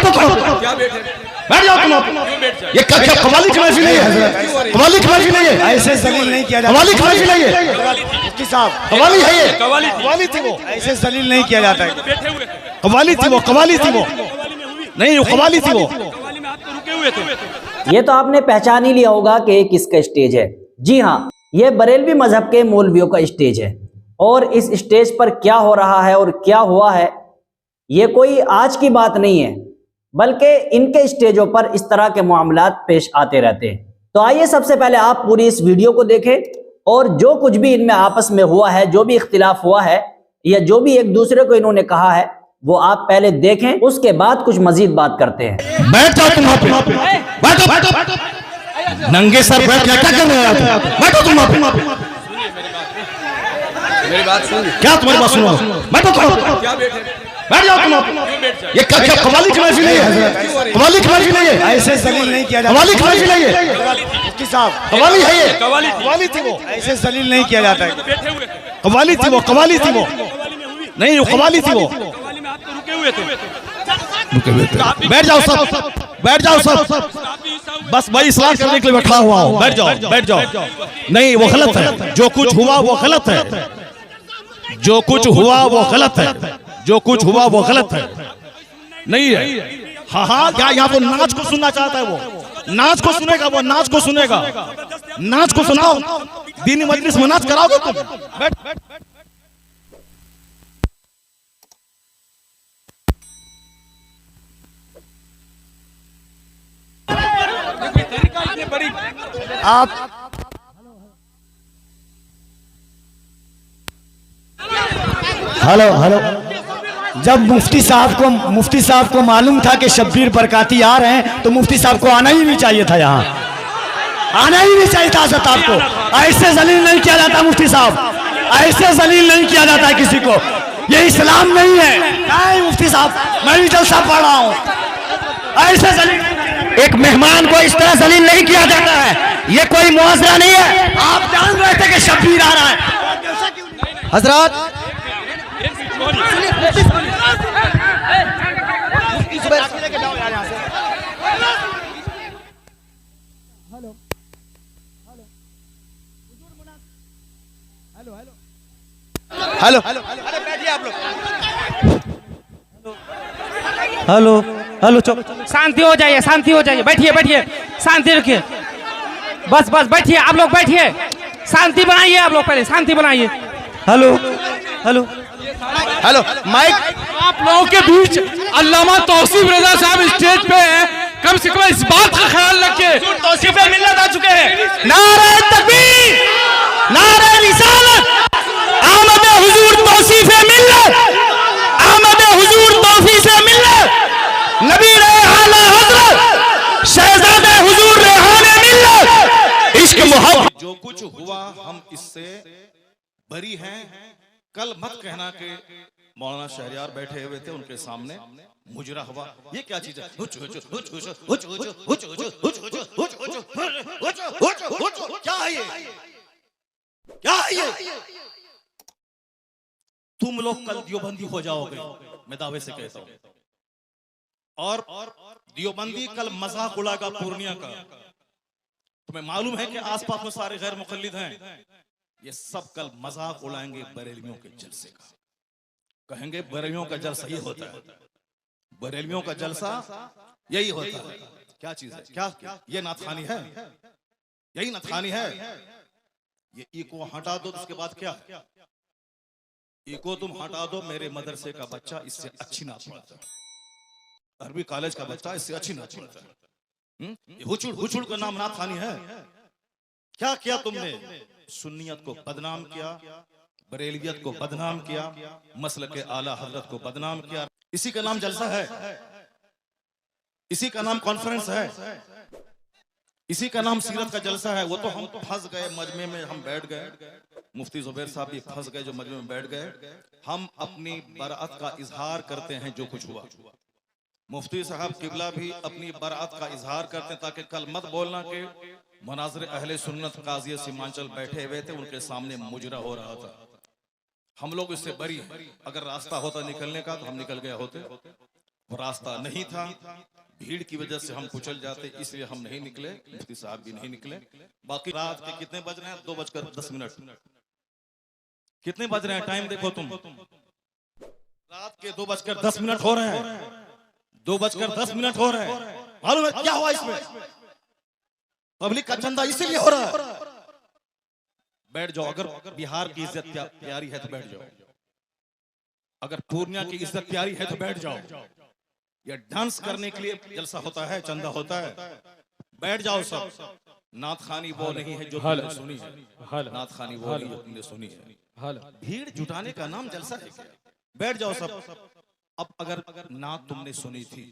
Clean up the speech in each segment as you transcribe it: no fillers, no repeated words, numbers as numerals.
बैठो तुम, क्या बैठे? बैठ जाओ तुम। ये क्या कवाली की महफिल नहीं है? कवाली की महफिल नहीं है, ऐसे जलील नहीं किया जाता। कवाली की महफिल नहीं है, मुफ्ती साहब कवाली है ये, कवाली थी वो, ऐसे जलील नहीं किया जाता है। बैठे हुए थे, कवाली थी वो, कवाली थी वो, नहीं वो कवाली थी वो। कवाली में आप तो रुके हुए थे। ये तो आपने पहचान ही लिया होगा कि ये किसका स्टेज है। जी हाँ, ये बरेलवी मजहब के मौलवियों का स्टेज है। और इस स्टेज पर क्या हो रहा है और क्या हुआ है, ये कोई आज की बात नहीं है, बल्कि इनके स्टेजों पर इस तरह के मामलात पेश आते रहते हैं। तो आइए सबसे पहले आप पूरी इस वीडियो को देखें और जो कुछ भी इनमें आपस में हुआ है, जो भी इख्तिलाफ हुआ है या जो भी एक दूसरे को इन्होंने कहा है, वो आप पहले देखें, उसके बाद कुछ मजीद बात करते हैं। बैठ जाओ तुम वहां पे, बैठो बैठो, नंगे सर बैठ क्या कर रहे हो? बैठो तुम वहां पे, मेरी बात सुन। क्या तुम्हारी बात सुनो? बैठो तुम, क्या बैठे? बैठ जाओ तुम। ये क्या कवाली की महफिल नहीं है? कवाली की महफिल नहीं है, ऐसे जलील नहीं किया जाता। कवाली की महफिल नहीं है, मुफ्ती साहब कवाली है ये, कवाली थी वो, ऐसे जलील नहीं किया जाता है। बैठे हुए थे, कवाली थी वो, कवाली थी वो, नहीं वो कवाली थी वो। कवाली में आप तो रुके हुए थे। बैठ जाओ सब, बैठ जाओ सब, बस भाई इस्लाम करने के लिए बैठा हुआ हूँ। बैठ जाओ, बैठ जाओ। नहीं वो गलत है, जो कुछ हुआ वो गलत है, जो कुछ हुआ वो गलत है, जो कुछ हुआ वो गलत है, नहीं है। हाँ हाँ, क्या यहाँ वो नाच को सुनना चाहता है? वो नाच को सुनेगा, वो नाच को सुनेगा, नाच को सुनाओ। दीनी मजलिस में नाच कराओगे तुम? बैठ बैठ। आप हेलो हेलो, जब मुफ्ती साहब को मालूम था कि शब्बीर बरकाती आ रहे हैं, तो मुफ्ती साहब को आना ही नहीं चाहिए था। यहाँ आना ही नहीं चाहिए था। हज़रत आपको ऐसे जलील नहीं किया जाता। मुफ्ती साहब, ऐसे जलील नहीं किया जाता है किसी को। ये इस्लाम नहीं है। नहीं मुफ्ती साहब, मैं भी जलसा पढ़ रहा हूँ। ऐसे जलील एक मेहमान को इस तरह जलील नहीं किया जाता है, ये कोई मुआवजा नहीं है। आप जान रहे थे कि शब्बीर आ रहा है। हजरत हेलो बैठिए आप लोग। हेलो हेलो, शांति हो जाइए, शांति हो जाइए, बैठिए बैठिए, शांति रखिए, बस बस बैठिए, आप लोग बैठिए, शांति बनाइए, आप लोग पहले शांति बनाइए। Hello hello hello mic. आप लोगों के बीच अल्लामा तौसीफ रजा साहब स्टेज पे हैं, कम से कम इस बात का ख्याल रखिए। तौसीफ मिल्लत आ चुके हैं। नारे तकबीर, नारे रिसालत, आमद हुजूर तौसीफ मिल्लत, आमद हुजूर तौसीफ मिल्लत, नबी आला हजरत शहजादे हुजूर रेहाने मिल्लत, इश्क मोहब्बत। जो कुछ हुआ हम इससे बरी हैं। कल मत कहना कि मौलाना शहरियार बैठे हुए थे, उनके सामने मुजरा हुआ। ये क्या चीज है? क्या है ये? क्या है ये? तुम लोग कल दियोबंदी हो जाओगे, मैं दावे से कहता हूं। और दियोबंदी कल मजाक उड़ाएगा पूर्णिया का। तुम्हें मालूम है कि आसपास में सारे गैर मुकल्लिद हैं, ये सब कल मजाक उड़ाएंगे बरेलवियों के जलसे का। कहेंगे बरेलवियों का जलसा ये होता है, बरेलवियों का जलसा यही होता है। क्या चीज है? क्या ये नाथानी है? यही नाथानी है। ये इको हटा दो, उसके बाद क्या? इको तुम हटा दो, मेरे मदरसे का बच्चा इससे अच्छी नात पढ़ता है, अरबी कॉलेज का बच्चा इससे अच्छी नात पढ़ता है। हुचुड़ हुचुड़ का नाम नाथानी है। क्या किया तुमने? सुन्नियत को बदनाम किया, बरेलवियत को बदनाम किया, मसलक आला हजरत को बदनाम किया। इसी का नाम जलसा है, इसी का नाम कॉन्फ्रेंस है, इसी का नाम सीरत का जलसा है। वो तो हम फंस गए मजमे में, हम बैठ गए। मुफ्ती जुबैर साहब भी फंस गए जो मजमे में बैठ गए। हम अपनी बराअत का इजहार करते हैं जो कुछ हुआ। मुफ्ती साहब किबला भी अपनी बराअत का इजहार करते हैं, ताकि कल मत बोलना कि मनाज़िर अहले सुन्नत काज़ी सीमांचल बैठे हुए थे, उनके सामने मुजरा हो रहा था। हम लोग इससे बरी हैं। अगर रास्ता होता निकलने का तो हम निकल गए होते, रास्ता नहीं था, भीड़ की वजह से हम कुचल जाते, इसलिए हम नहीं निकले, मुफ्ती साहब भी नहीं निकले। बाकी रात के कितने बज रहे हैं? 2:10। कितने बज रहे हैं? टाइम देखो तुम, रात के 2:10 हो रहे हैं। 2:10 हो रहे हैं। मालूम है क्या हुआ इसमें? पब्लिक का चंदा इसीलिए हो रहा है। बैठ जाओ, अगर बिहार की इज्जत प्यारी है तो बैठ जाओ, अगर पूर्णिया की इज्जत प्यारी है तो बैठ जाओ। ये डांस करने के लिए जलसा होता है, चंदा होता है, बैठ जाओ सब। नात खानी वो नहीं है जो तुमने सुनी है, नात खानी वो नहीं जो तुमने सुनी है। भीड़ जुटाने का नाम जलसा है क्या? बैठ जाओ सब। अब अगर नात तुमने सुनी थी,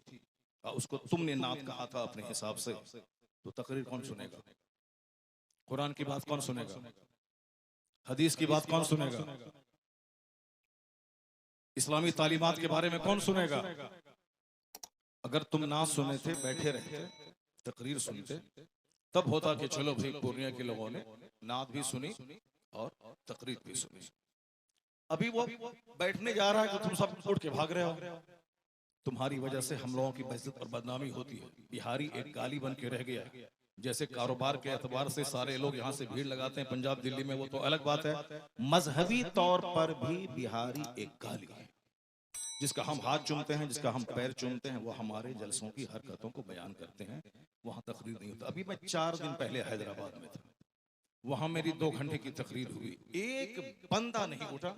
उसको तुमने नात कहा था अपने हिसाब से, तो तकरीर कौन सुनेगा? कुरान की बात कौन सुनेगा? हदीस की बात कौन सुनेगा? इस्लामी तालीमात के बारे में कौन सुनेगा? अगर तुम ना सुने थे, बैठे रहते, तकरीर सुनते, तब होता कि चलो भाई पूर्णिया के लोगों ने नात भी सुनी और तकरीर भी सुनी। अभी वो बैठने जा रहा है कि तुम सब उठ के भाग रहे हो। तुम्हारी वजह से हम लोगों की बेइज्जत और बदनामी होती है। बिहारी एक गाली बन के रह गया। जैसे कारोबार के एतबार से सारे लोग यहाँ से भीड़ लगाते हैं पंजाब दिल्ली में, वो तो अलग बात है। मजहबी तौर पर भी बिहारी एक गाली है। जिसका हम हाथ चूमते हैं, जिसका हम पैर चूमते हैं, वो हमारे जलसों की हरकतों को बयान करते हैं। वहां तकरीर नहीं होता। अभी मैं 4 दिन पहले हैदराबाद में था, वहां मेरी 2 घंटे की तकरीर हुई, एक बंदा नहीं उठा।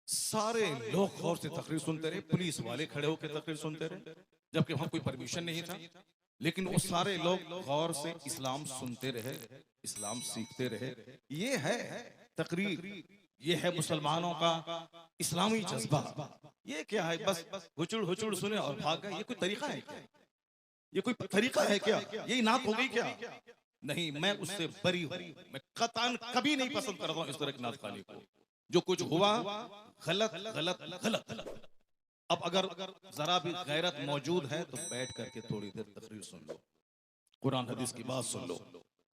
सारे लोग गौर से तकरीर सुनते रहे, पुलिस वाले खड़े होकर तकरीर सुनते रहे, जबकि वहां कोई परमिशन नहीं था। लेकिन वो सारे लोग गौर से इस्लाम सुनते रहे, इस्लाम सीखते रहे। ये है तकरीर, ये है मुसलमानों का इस्लामी जज्बा। ये क्या है? बस हुचुड़ हुचुड़ सुने और भाग गए। ये कोई तरीका है क्या? ये कोई तरीका है क्या? यही नात हो गई क्या? नहीं, मैं उससे बरी हूं। मैं कतन कभी नहीं पसंद करता हूं इस तरह की नात खाने को। जो कुछ हुआ गलत गलत गलत। अब अगर जरा भी गैरत मौजूद है तो बैठ करके थोड़ी देर तकरीर सुन लो, कुरान हदीस की बात सुन लो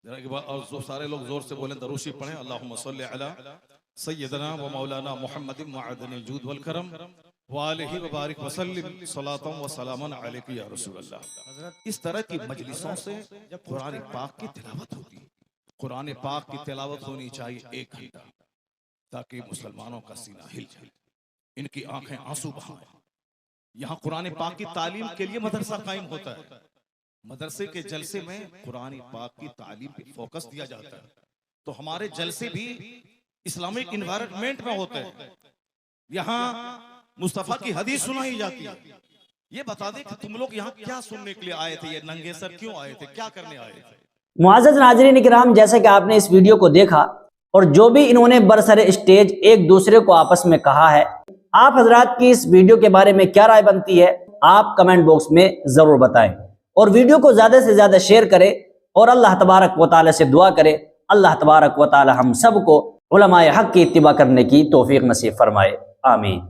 जरा के बाद। और जो सारे लोग जोर से बोले दरूशी पढ़े, अल्लाहुम्मा सल्ली अला सय्यदना व मौलाना मुहम्मदिन मअदनिल जूद वल करम व आलिहि व बारिक व सल्लिम सलातन व सलामन अलैका या रसूल अल्लाह। इस तरह की मजलिसों से जब कुरान पाक की तिलावत होगी, कुरान पाक की तिलावत होनी चाहिए 1 घंटा, ताकि मुसलमानों का सीना हिल जाए, इनकी आंखें आंसू बहाएं। यहाँ कुरान पाक की तालीम के लिए मदरसा कायम होता है। मदरसे के जलसे में कुरान पाक की तालीम पे फोकस दिया जाता है। तो हमारे जलसे भी इस्लामिक इन्वायरमेंट में होते हैं। यहाँ मुस्तफा की हदीस सुनाई जाती है। ये बता दे कि तुम लोग यहाँ क्या सुनने के लिए आए थे? ये नंगे सर क्यों आए थे? क्या करने आए थे? मुआज़्ज़ज़ नाज़रीन किराम, जैसे कि आपने इस वीडियो को देखा और जो भी इन्होंने बरसरे स्टेज एक दूसरे को आपस में कहा है, आप हजरात की इस वीडियो के बारे में क्या राय बनती है, आप कमेंट बॉक्स में जरूर बताएं। और वीडियो को ज्यादा से ज्यादा शेयर करें और अल्लाह तबारक व तआला से दुआ करें, अल्लाह तबारक व तआला हम सबको उलमाए हक की इत्तिबा करने की तौफीक नसीब फरमाए। आमीन।